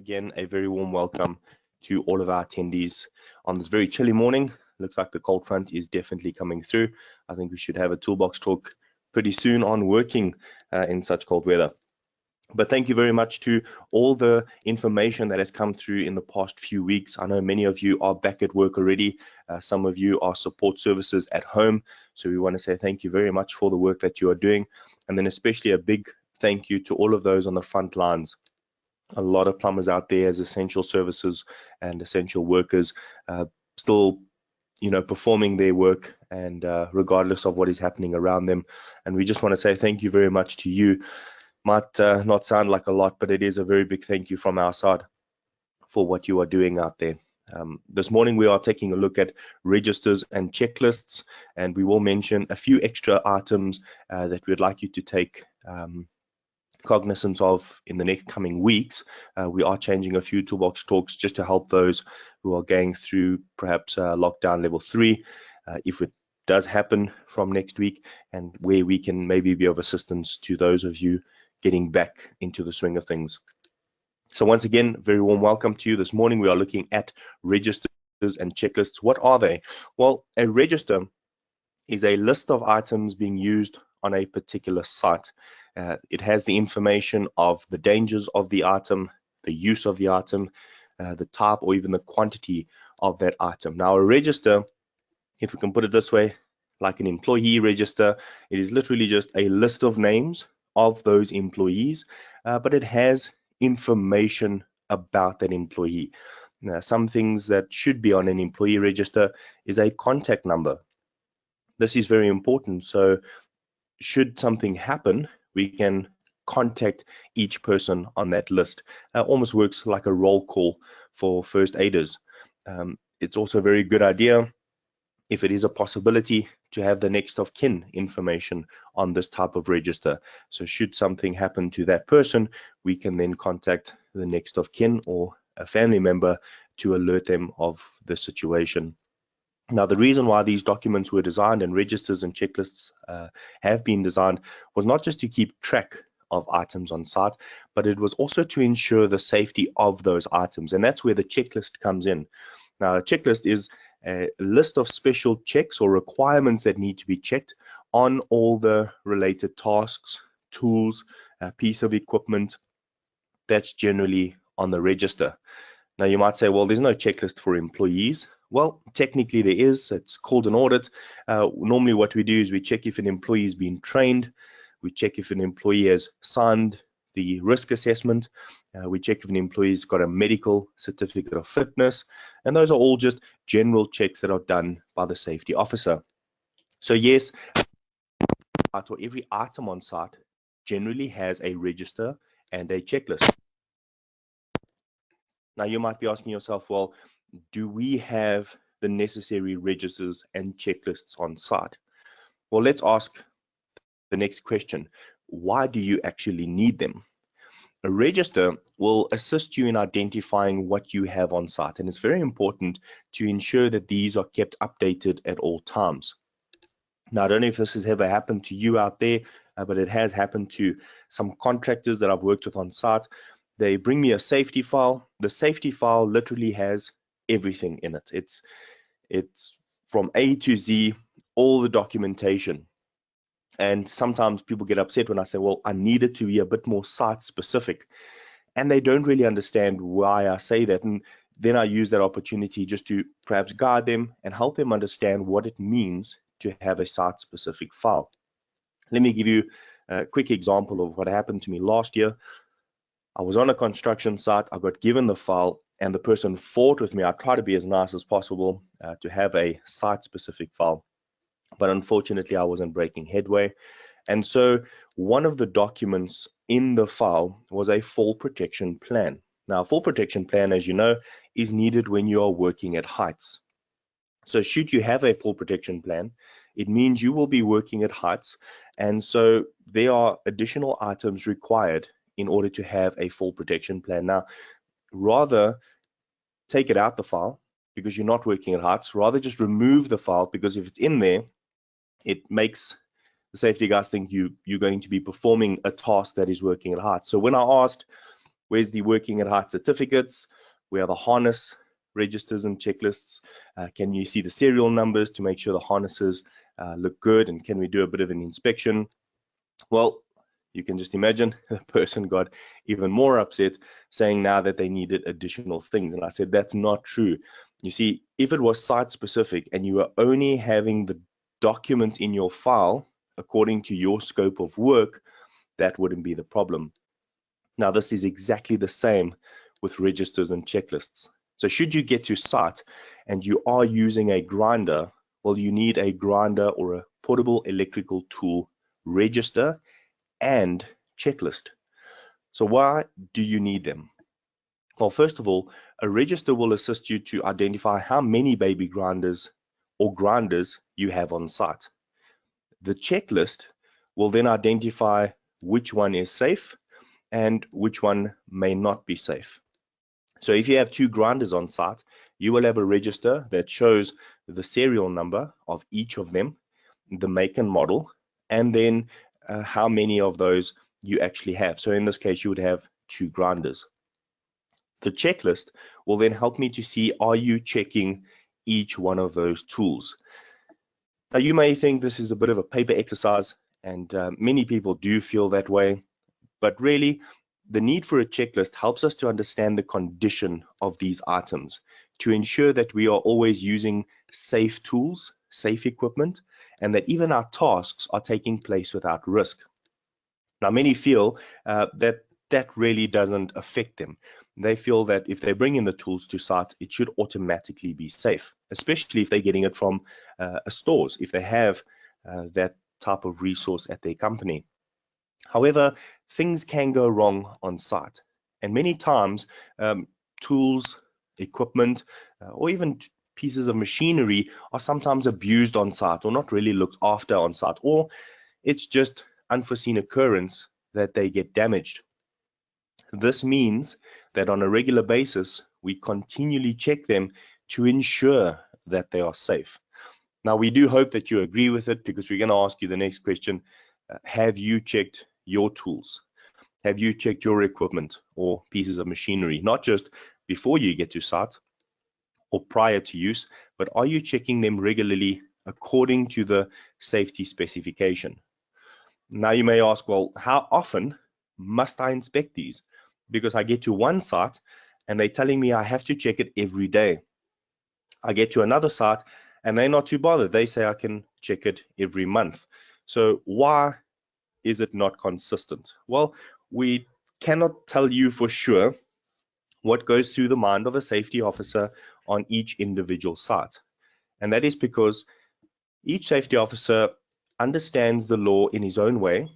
again, a very warm welcome to all of our attendees on this very chilly morning. Looks like the cold front is definitely coming through. I think we should have a toolbox talk pretty soon on working in such cold weather. But thank you very much to all the information that has come through in the past few weeks. I know many of you are back at work already. Some of you are support services at home. So we want to say thank you very much for the work that you are doing. And then especially a big thank you to all of those on the front lines. A lot of plumbers out there as essential services and essential workers still performing their work and regardless of what is happening around them. And we just want to say thank you very much to you. Might not sound like a lot, but it is a very big thank you from our side for what you are doing out there. This morning we are taking a look at registers and checklists, and we will mention a few extra items that we'd like you to take cognizance of in the next coming weeks. We are changing a few toolbox talks just to help those who are going through perhaps lockdown level 3 if it does happen from next week, and where we can maybe be of assistance to those of you getting back into the swing of things. So once again, very warm welcome to you. This morning we are looking at registers and checklists. What are they? Well, a register is a list of items being used on a particular site. It has the information of the dangers of the item, the use of the item, the type, or even the quantity of that item. Now, a register, if we can put it this way, like an employee register, it is literally just a list of names of those employees, but it has information about that employee. Now, some things that should be on an employee register is a contact number. This is very important. So should something happen, we can contact each person on that list. Almost works like a roll call for first aiders. It's also a very good idea, if it is a possibility, to have the next of kin information on this type of register. So should something happen to that person, we can then contact the next of kin or a family member to alert them of the situation. Now, the reason why these documents were designed and registers and checklists have been designed was not just to keep track of items on site, but it was also to ensure the safety of those items. And that's where the checklist comes in. Now, a checklist is a list of special checks or requirements that need to be checked on all the related tasks, tools, a piece of equipment that's generally on the register. Now, you might say, well, there's no checklist for employees. Well, technically there is. It's called an audit. Normally what we do is we check if an employee has been trained. We check if an employee has signed the risk assessment. We check if an employee's got a medical certificate of fitness. And those are all just general checks that are done by the safety officer. So yes, every item on site generally has a register and a checklist. Now you might be asking yourself, well, do we have the necessary registers and checklists on site? Well, let's ask the next question. Why do you actually need them? A register will assist you in identifying what you have on site, and it's very important to ensure that these are kept updated at all times. Now, I don't know if this has ever happened to you out there, but it has happened to some contractors that I've worked with on site. They bring me a safety file. The safety file literally has everything in it. It's from A to Z, all the documentation. And sometimes people get upset when I say, well, I need it to be a bit more site specific. And they don't really understand why I say that. And then I use that opportunity just to perhaps guide them and help them understand what it means to have a site specific file. Let me give you a quick example of what happened to me last year. I was on a construction site. I got given the file and the person fought with me. I tried to be as nice as possible to have a site specific file, but unfortunately I wasn't breaking headway. And so one of the documents in the file was a fall protection plan. Now, a fall protection plan, as you know, is needed when you are working at heights. So should you have a fall protection plan, it means you will be working at heights. And so there are additional items required in order to have a fall protection plan. Now, rather take it out the file because you're not working at heights, rather just remove the file, because if it's in there, it makes the safety guys think you're going to be performing a task that is working at heights. So when I asked, Where's the working at height certificates? Where are the harness registers and checklists? Can you see the serial numbers to make sure the harnesses look good? And can we do a bit of an inspection? Well, you can just imagine the person got even more upset, saying now that they needed additional things. And I said, that's not true. You see, if it was site specific and you were only having the documents in your file according to your scope of work, that wouldn't be the problem. Now, this is exactly the same with registers and checklists. So should you get to site and you are using a grinder, well, you need a grinder or a portable electrical tool register and checklist. So why do you need them? Well, first of all, a register will assist you to identify how many baby grinders or grinders you have on site. The checklist will then identify which one is safe and which one may not be safe. So if you have 2 grinders on site, you will have a register that shows the serial number of each of them, the make and model, and then how many of those you actually have. So in this case, you would have 2 grinders. The checklist will then help me to see, are you checking each one of those tools? Now, you may think this is a bit of a paper exercise, and many people do feel that way, but really, the need for a checklist helps us to understand the condition of these items to ensure that we are always using safe tools, safe equipment, and that even our tasks are taking place without risk. Now, many feel that really doesn't affect them. They feel that if they bring in the tools to site, it should automatically be safe, especially if they're getting it from a stores, if they have that type of resource at their company. However, things can go wrong on site, and many times tools, equipment, or even pieces of machinery are sometimes abused on site or not really looked after on site, or it's just unforeseen occurrence that they get damaged. This means that on a regular basis, we continually check them to ensure that they are safe. Now, we do hope that you agree with it, because we're going to ask you the next question. Have you checked your tools? Have you checked your equipment or pieces of machinery, not just before you get to site or prior to use, but are you checking them regularly according to the safety specification? Now you may ask, well, how often must I inspect these? Because I get to one site and they're telling me I have to check it every day. I get to another site and they're not too bothered. They say I can check it every month. So why is it not consistent? Well, we cannot tell you for sure what goes through the mind of a safety officer on each individual site. And that is because each safety officer understands the law in his own way,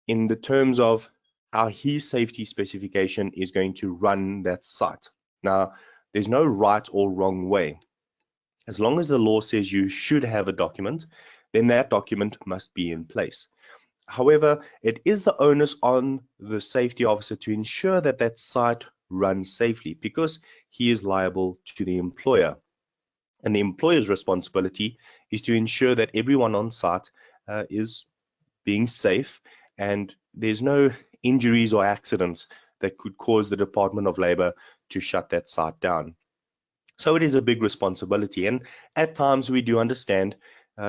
in the terms of how his safety specification is going to run that site. Now, there's no right or wrong way. As long as the law says you should have a document, then that document must be in place. However, it is the onus on the safety officer to ensure that that site runs safely, because he is liable to the employer. And the employer's responsibility is to ensure that everyone on site is being safe and there's no injuries or accidents that could cause the Department of Labor to shut that site down. So it is a big responsibility, and at times we do understand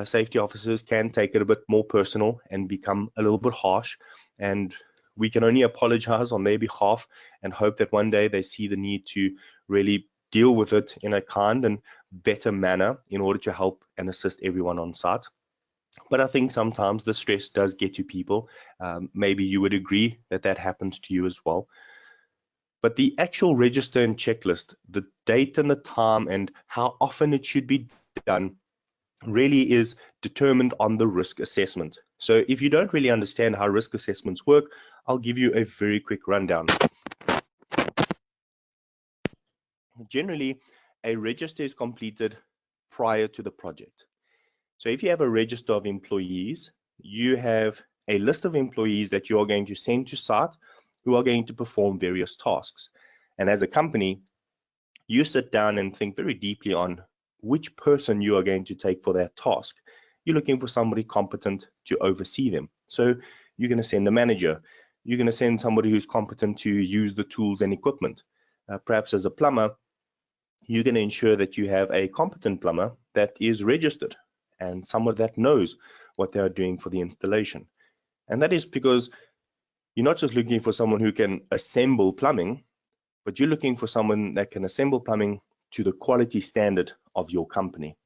safety officers can take it a bit more personal and become a little bit harsh, and we can only apologize on their behalf and hope that one day they see the need to really deal with it in a kind and better manner in order to help and assist everyone on site. But I think sometimes the stress does get to people. Maybe you would agree that that happens to you as well. But the actual register and checklist, the date and the time and how often it should be done, really is determined on the risk assessment. So if you don't really understand how risk assessments work, I'll give you a very quick rundown. Generally, a register is completed prior to the project. So if you have a register of employees, you have a list of employees that you are going to send to site who are going to perform various tasks. And as a company, you sit down and think very deeply on which person you are going to take for that task. You're looking for somebody competent to oversee them. So you're going to send a manager. you're going to send somebody who's competent to use the tools and equipment. Perhaps as a plumber, you're going to ensure that you have a competent plumber that is registered and someone that knows what they are doing for the installation. And that is because you're not just looking for someone who can assemble plumbing, but you're looking for someone that can assemble plumbing to the quality standard of your company.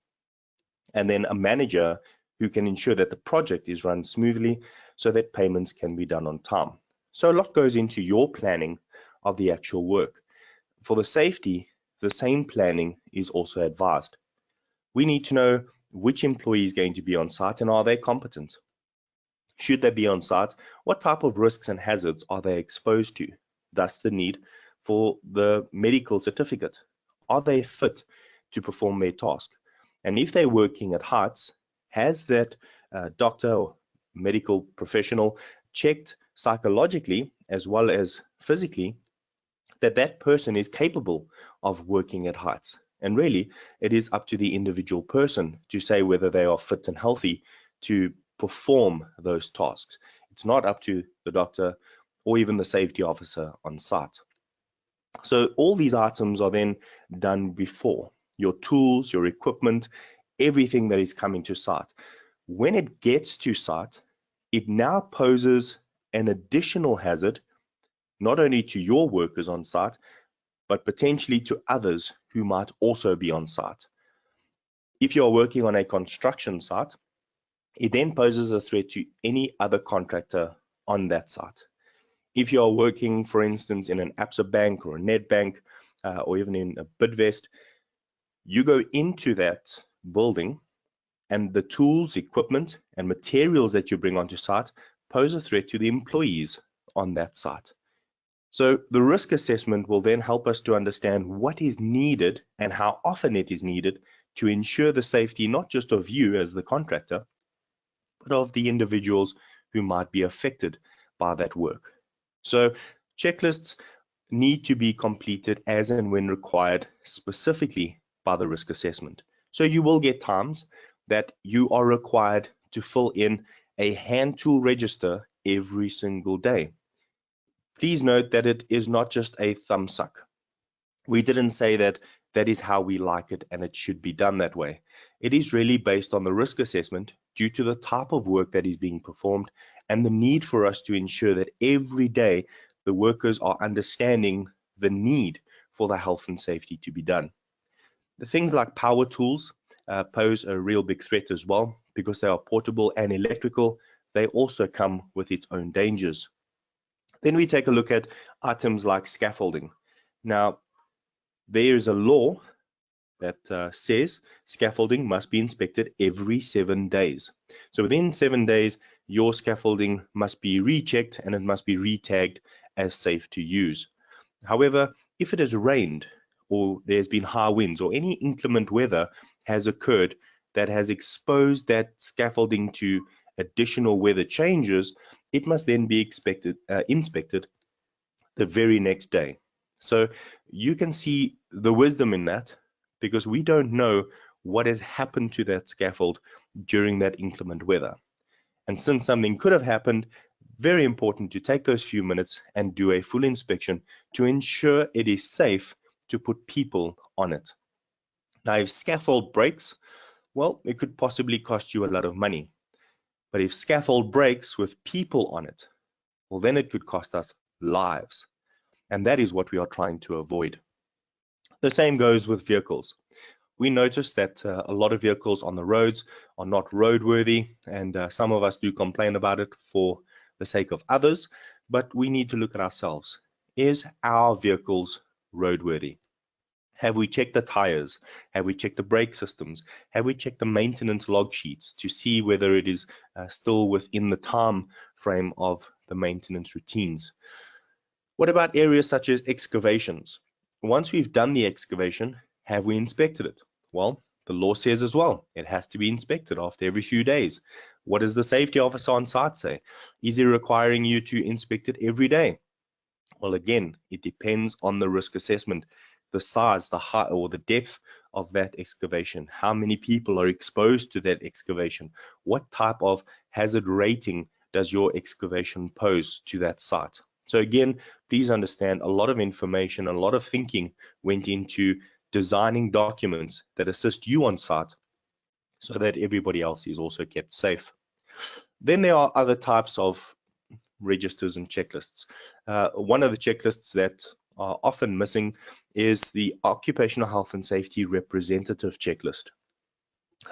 And then a manager who can ensure that the project is run smoothly so that payments can be done on time. So a lot goes into your planning of the actual work. For the safety, the same planning is also advised. We need to know which employee is going to be on site and are they competent? Should they be on site, what type of risks and hazards are they exposed to? Thus the need for the medical certificate. Are they fit to perform their task? And if they're working at heights, has that doctor or medical professional checked psychologically as well as physically that that person is capable of working at heights? And really, it is up to the individual person to say whether they are fit and healthy to perform those tasks. It's not up to the doctor or even the safety officer on site. So all these items are then done before. Your tools, your equipment, everything that is coming to site. When it gets to site, it now poses an additional hazard, not only to your workers on site, but potentially to others who might also be on site. If you are working on a construction site, it then poses a threat to any other contractor on that site. If you are working, for instance, in an IOPSA bank or a net bank, or even in a Bidvest, you go into that building and the tools, equipment, and materials that you bring onto site pose a threat to the employees on that site. So the risk assessment will then help us to understand what is needed and how often it is needed to ensure the safety not just of you as the contractor, but of the individuals who might be affected by that work. So checklists need to be completed as and when required, specifically by the risk assessment. So you will get times that you are required to fill in a hand tool register every single day. Please note that it is not just a thumb suck. We didn't say that that is how we like it and it should be done that way. It is really based on the risk assessment due to the type of work that is being performed and the need for us to ensure that every day the workers are understanding the need for the health and safety to be done. The things like power tools pose a real big threat as well because they are portable and electrical. They also come with its own dangers. Then we take a look at items like scaffolding. Now, there is a law that says scaffolding must be inspected every 7 days. So within 7 days, your scaffolding must be rechecked and it must be retagged as safe to use. However, if it has rained or there's been high winds or any inclement weather has occurred that has exposed that scaffolding to additional weather changes, it must then be inspected the very next day. So you can see the wisdom in that because we don't know what has happened to that scaffold during that inclement weather. And since something could have happened, very important to take those few minutes and do a full inspection to ensure it is safe to put people on it. Now, if scaffold breaks, well, it could possibly cost you a lot of money. But if scaffold breaks with people on it, well, then it could cost us lives. And that is what we are trying to avoid. The same goes with vehicles. We notice that a lot of vehicles on the roads are not roadworthy, and some of us do complain about it for the sake of others, but we need to look at ourselves. Is our vehicles roadworthy? Have we checked the tires? Have we checked the brake systems? Have we checked the maintenance log sheets to see whether it is still within the time frame of the maintenance routines? What about areas such as excavations? Once we've done the excavation, have we inspected it? Well, the law says as well, it has to be inspected after every few days. What does the safety officer on site say? Is he requiring you to inspect it every day? Well, again, it depends on the risk assessment, the size, the height, or the depth of that excavation. How many people are exposed to that excavation? What type of hazard rating does your excavation pose to that site? So again, please understand a lot of information, a lot of thinking went into designing documents that assist you on site so that everybody else is also kept safe. Then there are other types of registers and checklists. One of the checklists that are often missing is the Occupational Health and Safety Representative Checklist.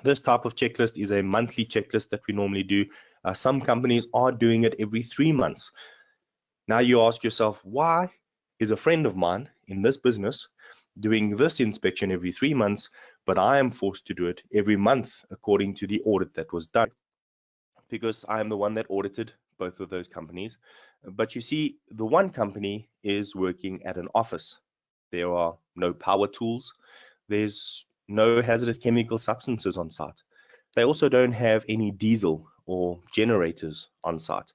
This type of checklist is a monthly checklist that we normally do. Some companies are doing it every 3 months. Now you ask yourself, why is a friend of mine in this business doing this inspection every 3 months, but I am forced to do it every month according to the audit that was done? Because I am the one that audited both of those companies. But you see, the one company is working at an office. There are no power tools. There's no hazardous chemical substances on site. They also don't have any diesel or generators on site.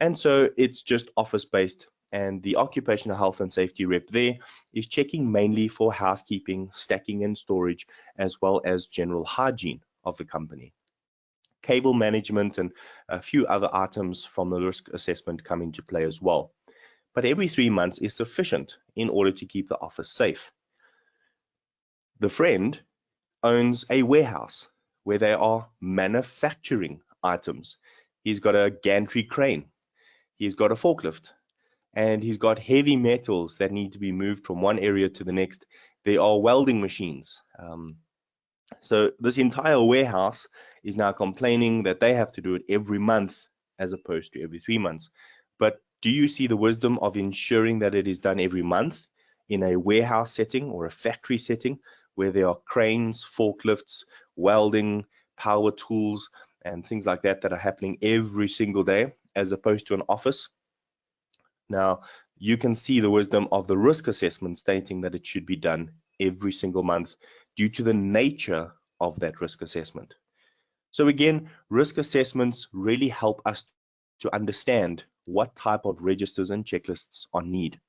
And so it's just office-based. And the occupational health and safety rep there is checking mainly for housekeeping, stacking and storage, as well as general hygiene of the company. Cable management and a few other items from the risk assessment come into play as well. But every 3 months is sufficient in order to keep the office safe. The friend owns a warehouse where they are manufacturing items. He's got a gantry crane, he's got a forklift, and he's got heavy metals that need to be moved from one area to the next. There are welding machines. So this entire warehouse is now complaining that they have to do it every month as opposed to every 3 months. But do you see the wisdom of ensuring that it is done every month in a warehouse setting or a factory setting where there are cranes, forklifts, welding, power tools, and things like that that are happening every single day as opposed to an office? Now, you can see the wisdom of the risk assessment stating that it should be done every single month due to the nature of that risk assessment. So again, risk assessments really help us to understand what type of registers and checklists are needed.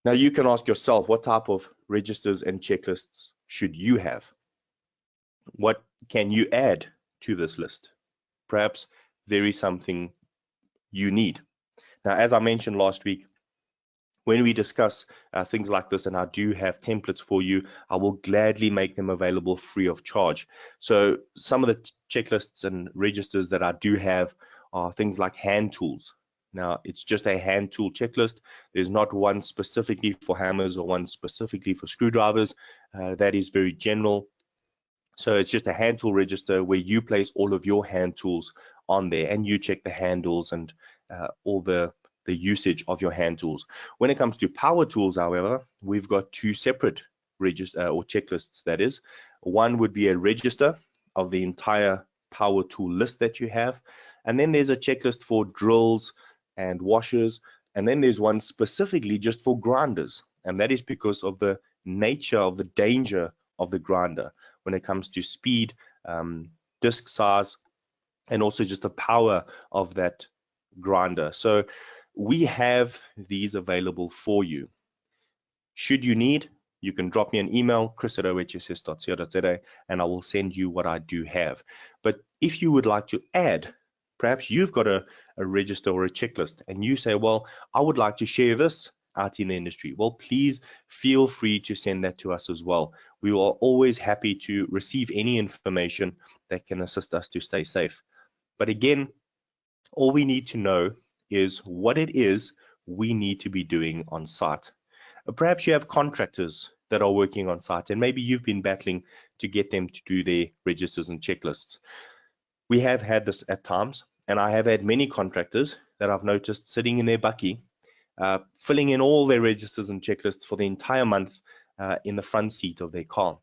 Now you can ask yourself, what type of registers and checklists should you have? What can you add to this list? Perhaps there is something you need. Now, as I mentioned last week, when we discuss things like this, and I do have templates for you, I will gladly make them available free of charge. So some of the checklists and registers that I do have are things like hand tools. Now, it's just a hand tool checklist. There's not one specifically for hammers or one specifically for screwdrivers. That is very general. So it's just a hand tool register where you place all of your hand tools on there and you check the handles and all the usage of your hand tools. When it comes to power tools, however, we've got two separate register or checklists. That is, one would be a register of the entire power tool list that you have, and then there's a checklist for drills and washers, and then there's one specifically just for grinders, and that is because of the nature of the danger of the grinder when it comes to speed, disc size, and also just the power of that grinder. So we have these available for you. Should you need, you can drop me an email, chris@ohss.co.za, and I will send you what I do have. But if you would like to add, perhaps you've got a register or a checklist and you say, well, I would like to share this out in the industry. Well, please feel free to send that to us as well. We are always happy to receive any information that can assist us to stay safe. But again, all we need to know is what it is we need to be doing on site. Perhaps you have contractors that are working on site and maybe you've been battling to get them to do their registers and checklists. We have had this at times, and I have had many contractors that I've noticed sitting in their bucky, filling in all their registers and checklists for the entire month in the front seat of their car.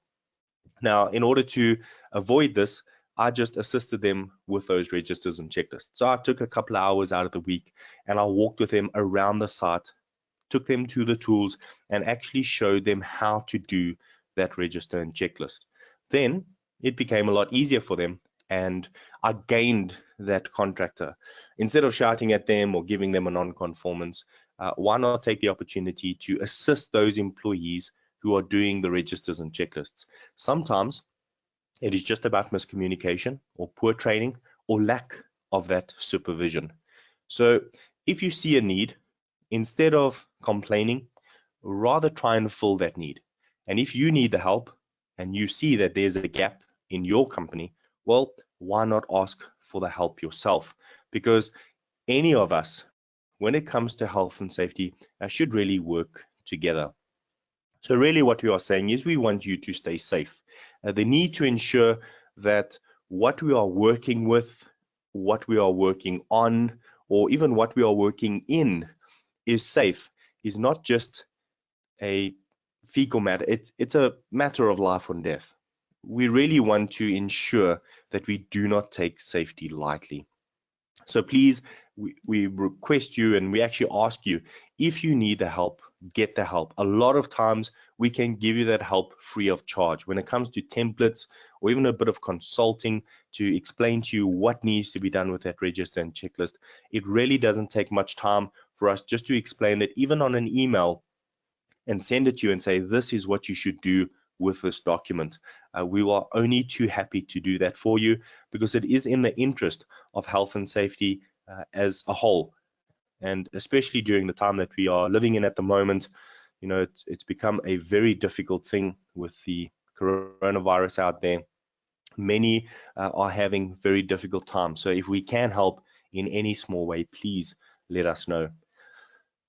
Now, in order to avoid this, I just assisted them with those registers and checklists. So I took a couple of hours out of the week and I walked with them around the site, took them to the tools, and actually showed them how to do that register and checklist. Then it became a lot easier for them, and I gained that contractor. Instead of shouting at them or giving them a non-conformance, why not take the opportunity to assist those employees who are doing the registers and checklists? Sometimes it is just about miscommunication or poor training or lack of that supervision. So if you see a need, instead of complaining, rather try and fill that need. And if you need the help and you see that there's a gap in your company, well, why not ask for the help yourself? Because any of us, when it comes to health and safety, should really work together. So really what we are saying is we want you to stay safe. The need to ensure that what we are working with, what we are working on, or even what we are working in is safe is not just a fecal matter. It's a matter of life and death. We really want to ensure that we do not take safety lightly. So please, we request you and we actually ask you, if you need the help, get the help. A lot of times we can give you that help free of charge. When it comes to templates or even a bit of consulting to explain to you what needs to be done with that register and checklist, it really doesn't take much time for us just to explain it, even on an email, and send it to you and say, this is what you should do with this document. We are only too happy to do that for you because it is in the interest of health and safety as a whole. And especially during the time that we are living in at the moment, you know, it's become a very difficult thing with the coronavirus out there. Many are having very difficult times. So if we can help in any small way, please let us know.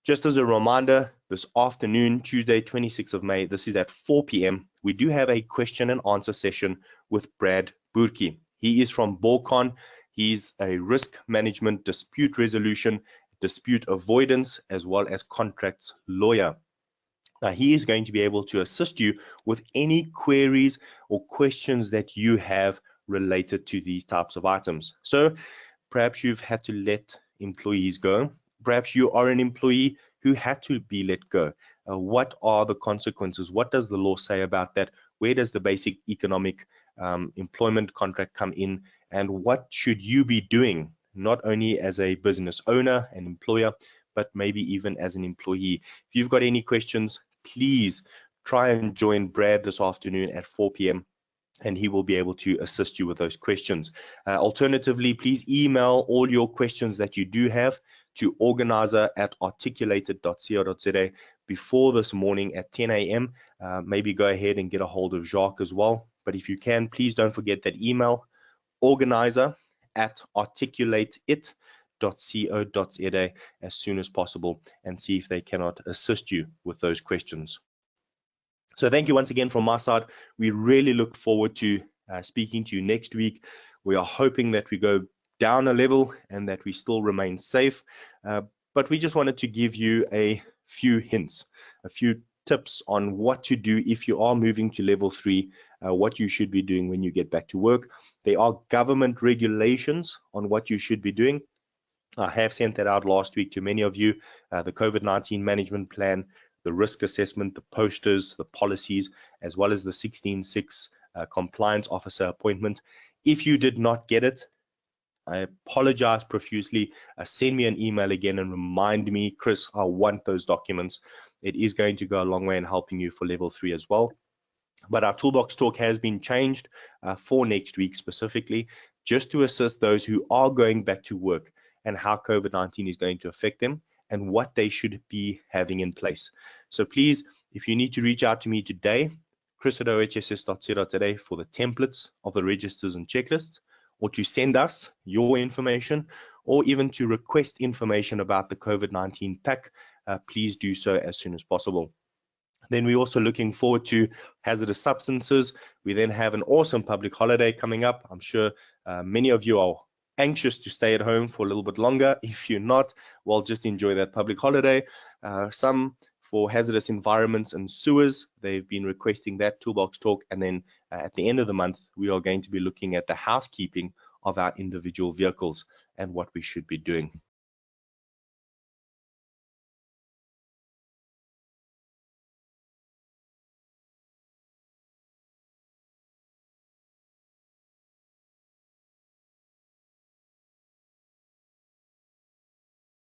Just as a reminder, this afternoon, Tuesday, 26th of May, this is at 4 p.m. We do have a question and answer session with Brad Burki. He is from Borcon. He's a risk management, dispute resolution, dispute avoidance, as well as contracts lawyer. Now, he is going to be able to assist you with any queries or questions that you have related to these types of items. So perhaps you've had to let employees go. Perhaps you are an employee who had to be let go. What are the consequences? What does the law say about that? Where does the basic economic employment contract come in? And what should you be doing, not only as a business owner and employer, but maybe even as an employee? If you've got any questions, please try and join Brad this afternoon at 4 p.m. and he will be able to assist you with those questions. Alternatively, please email all your questions that you do have to organizer@articulated.co.za before this morning at 10 a.m. Maybe go ahead and get a hold of Jacques as well. But if you can, please don't forget that email, organizer@articulateit.co.za as soon as possible, and see if they cannot assist you with those questions. So thank you once again from my side. We really look forward to speaking to you next week. We are hoping that we go down a level and that we still remain safe. But we just wanted to give you a few hints, a few tips on what to do if you are moving to level 3, what you should be doing when you get back to work. There are government regulations on what you should be doing. I have sent that out last week to many of you, the COVID-19 management plan, the risk assessment, the posters, the policies, as well as the 16.6 compliance officer appointment. If you did not get it, I apologize profusely. Send me an email again and remind me, Chris, I want those documents. It is going to go a long way in helping you for level 3 as well. But our toolbox talk has been changed for next week specifically, just to assist those who are going back to work and how COVID-19 is going to affect them and what they should be having in place. So please, if you need to reach out to me today, chris@ohss.co.za for the templates of the registers and checklists, or to send us your information, or even to request information about the COVID-19 pack, please do so as soon as possible. Then we're also looking forward to hazardous substances. We then have an awesome public holiday coming up. I'm sure many of you are anxious to stay at home for a little bit longer. If you're not, well, just enjoy that public holiday. Some for hazardous environments and sewers, they've been requesting that toolbox talk. And then at the end of the month, we are going to be looking at the housekeeping of our individual vehicles and what we should be doing.